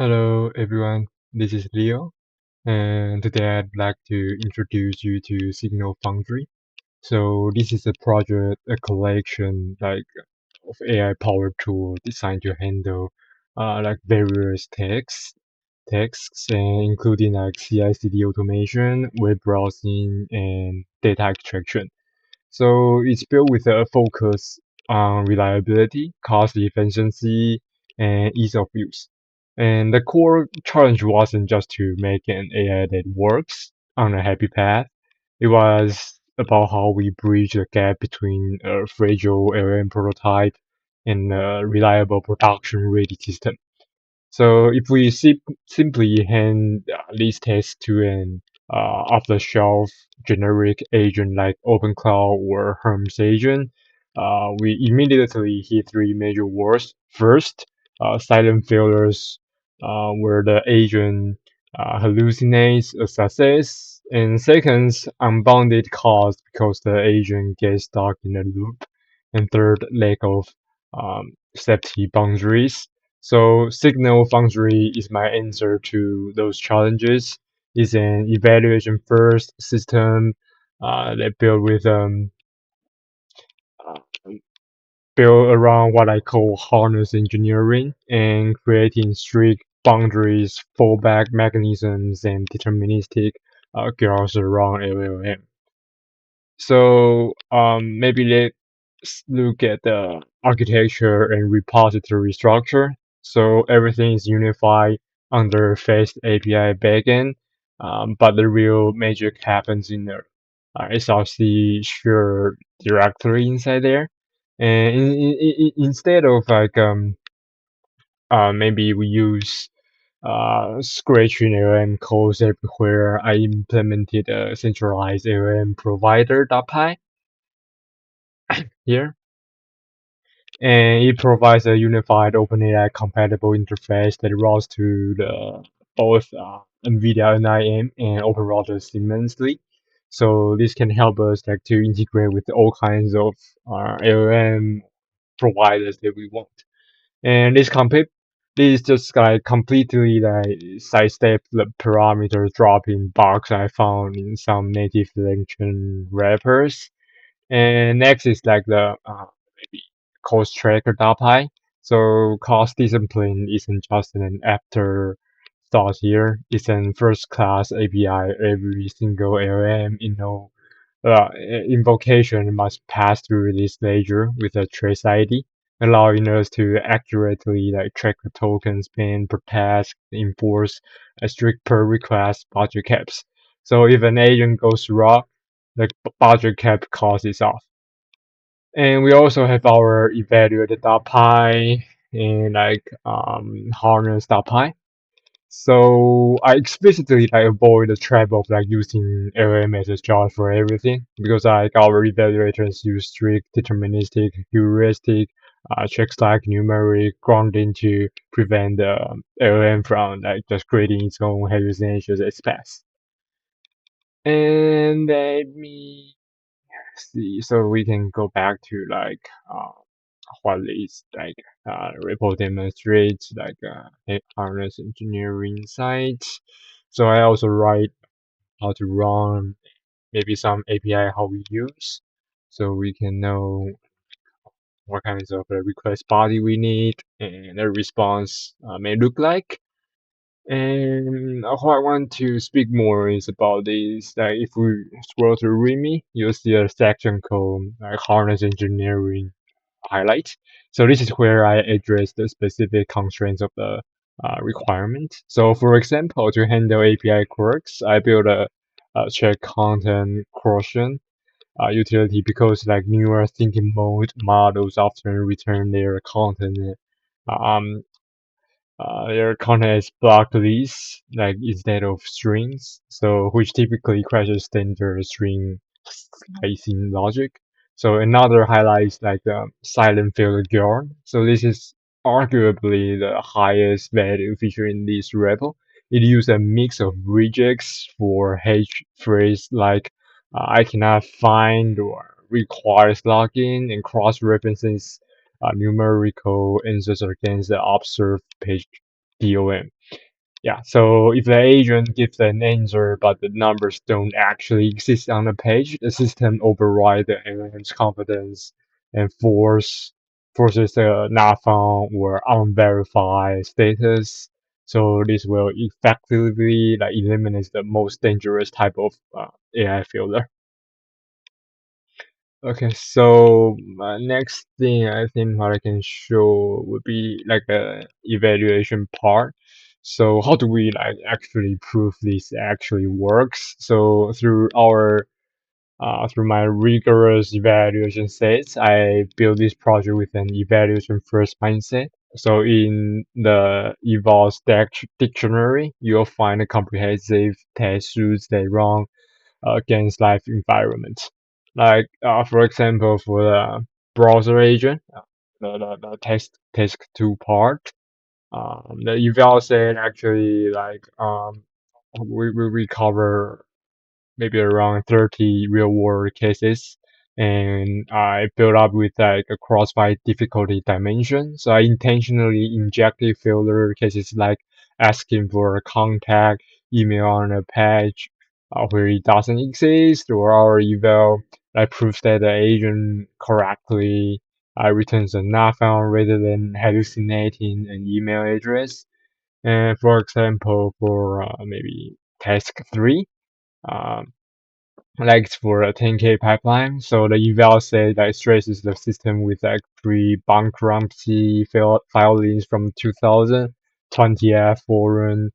Hello everyone, this is Leo, and today I'd like to introduce you to Signal-Foundry. So this is a project, a collection of AI-powered tools designed to handle various tasks, and including like CI/CD automation, web browsing, and data extraction. So it's built with a focus on reliability, cost efficiency, and ease of use. And the core challenge wasn't just to make an AI that works on a happy path. It was about how we bridge the gap between a fragile LLM prototype and a reliable production-ready system. So if we simply hand these tests to an off-the-shelf generic agent like OpenCloud or Hermes agent, we immediately hit three major words. First, silent failures, where the agent hallucinates a success. And second, unbounded cost because the agent gets stuck in a loop. And third, lack of safety boundaries. So Signal-Foundry is my answer to those challenges. It's an evaluation first system that uh, built around what I call harness engineering and creating strict boundaries, fallback mechanisms, and deterministic guards around LLM. So maybe let's look at the architecture and repository structure. So everything is unified under Fast API backend, but the real magic happens in the SRC shared directory inside there. And instead of maybe we use scratching LLM codes everywhere, I implemented a centralized LLM provider.py here, and it provides a unified OpenAI compatible interface that routes to the both NVIDIA NIM and OpenRouter seamlessly. So this can help us like to integrate with all kinds of LLM providers that we want. And this just like completely like sidestep the parameter dropping bugs I found in some native LangChain wrappers. And next is like the maybe cost tracker .py. So cost discipline isn't just an afterthought here. It's an first-class API. Every single LM invocation must pass through this ledger with a trace ID, allowing us to accurately like track the token spend per task, enforce a strict per request budget caps. So if an agent goes wrong, the budget cap cost is off. And we also have our evaluated.py and harness.py. So I explicitly like avoid the trap of like using LM as a job for everything because like our evaluators use strict deterministic heuristic checks like numeric grounding to prevent the LM from like just creating its own hallucinations as fast. And let me see. So we can go back to what is report demonstrates harness engineering sites. So I also write how to run maybe some API how we use, so we can know what kinds of request body we need and the response may look like. And what I want to speak more is about this. Like if we scroll to README, you'll see a section called like harness engineering highlight. So this is where I address the specific constraints of the requirement. So for example, to handle API quirks, I built a check content quotient utility because like newer thinking mode models often return um, their content is blocked lists like instead of strings, so which typically crashes standard string slicing logic. So another highlights like the silent failure guard. So this is arguably the highest value feature in this repo. It uses a mix of rejects for H phrase like I cannot find or requires login and cross references numerical answers against the observed page DOM. Yeah, so if the agent gives an answer but the numbers don't actually exist on the page, the system overrides the alien's confidence and forces a not found or unverified status. So this will effectively like eliminate the most dangerous type of AI failure. Okay, so next thing I think what I can show would be like a evaluation part. So how do we like actually prove this actually works? So through my rigorous evaluation sets, I built this project with an evaluation first mindset. So in the eval stack dictionary, you'll find a comprehensive test suites that run against live environments. Like for example, for the browser agent, the text two part, the eval set actually like we cover maybe around 30 real world cases, and I built up with like a crossfire difficulty dimension. So I intentionally injected failure cases like asking for a contact email on a page where it doesn't exist, or our eval that proves that the agent correctly returns a not found rather than hallucinating an email address. And for example, for maybe task 3, um, like for a 10K pipeline. So the eval said that it stresses the system with like pre-bankruptcy filings from 2000, 20F foreign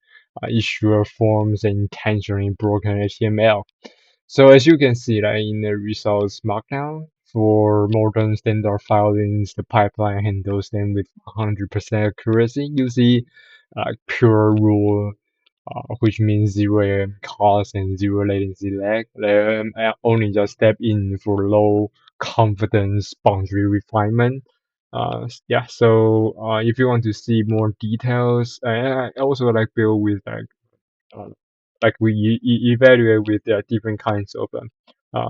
issuer forms, and intentionally broken HTML. So as you can see, like in the results markdown, for modern standard filings, the pipeline handles them with 100% accuracy. You see pure rule which means 0 AM cost and 0 latency lag. I only just step in for low confidence boundary refinement. Yeah, so if you want to see more details, I also like build with uh, like we evaluate with different kinds of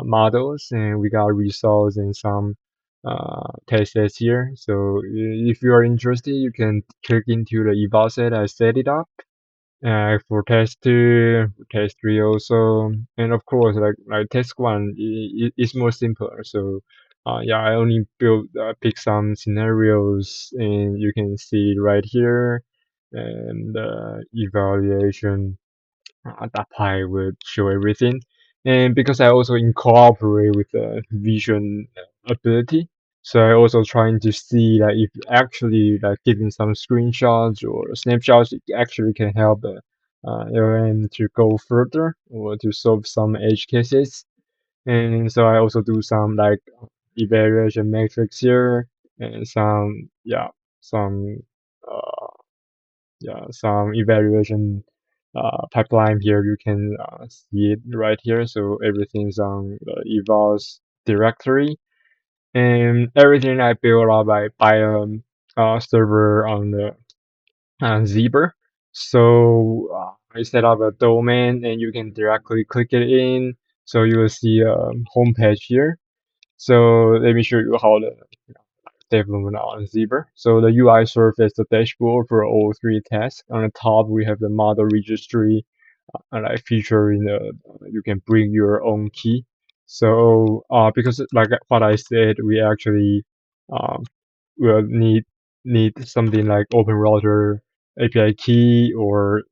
models, and we got results and some tests here. So if you are interested, you can click into the eval set. I set it up for test two, test three also, and of course, like test one is more simpler. So, yeah, I only pick some scenarios, and you can see right here, and evaluation that pie would show everything. And because I also incorporate with the vision ability, so I also trying to see that if actually like giving some screenshots or snapshots actually can help the LM to go further or to solve some edge cases. And so I also do some like evaluation metrics here and some some uh, some evaluation pipeline here. You can see it right here. So everything's on the evals directory, and everything I built up by server on the Zebra. So I set up a domain, and you can directly click it in. So you will see a homepage here. So let me show you how the development on Zebra. So the UI serves as the dashboard for all three tasks. On the top, we have the model registry, and like featuring the you can bring your own key. So because like what I said, we actually um, will need something like OpenRouter API key, or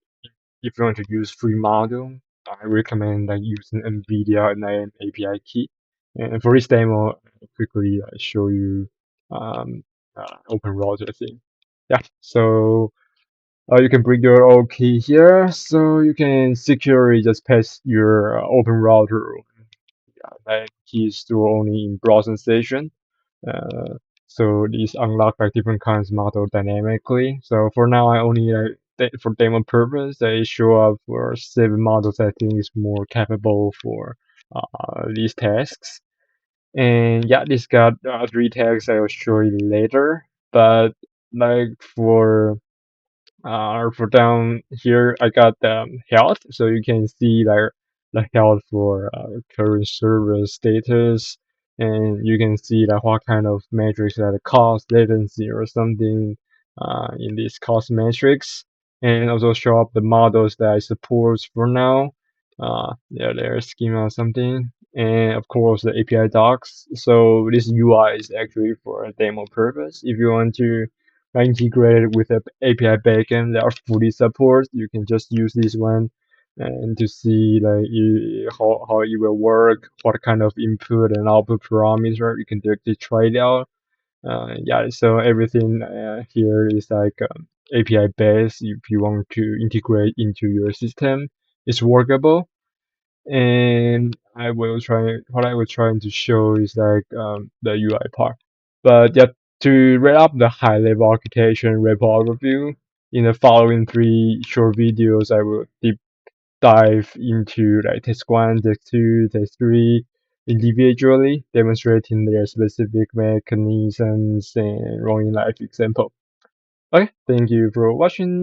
if you want to use free module, I recommend like using NVIDIA NIM API key. And for this demo, I'll quickly show you OpenRouter thing. Yeah, so you can bring your own key here, so you can securely just pass your OpenRouter keys to only in browsing station. Uh, so these unlock like different kinds of model dynamically. So for now, I only for demo purpose, they show up for 7 models. I think is more capable for these tasks. And yeah, this got 3 tasks I will show you later. But like for down here, I got the health, so you can see like the health for current server status, and you can see like what kind of metrics that cost latency or something in this cost matrix. and also show up the models that I support for now. Yeah, their schema or something, and of course the API docs. So this UI is actually for a demo purpose. If you want to integrate it with the API backend that are fully support, you can just use this one and to see like how it will work, what kind of input and output parameter you can directly try it out. Yeah, so everything here is like API based. If you want to integrate into your system, it's workable. And what I will try to show is like the UI part. But yeah, to wrap up the high level architecture and repo overview, in the following three short videos, I will deep dive into like test one, test two, test three individually, demonstrating their specific mechanisms and running live example. Okay, thank you for watching.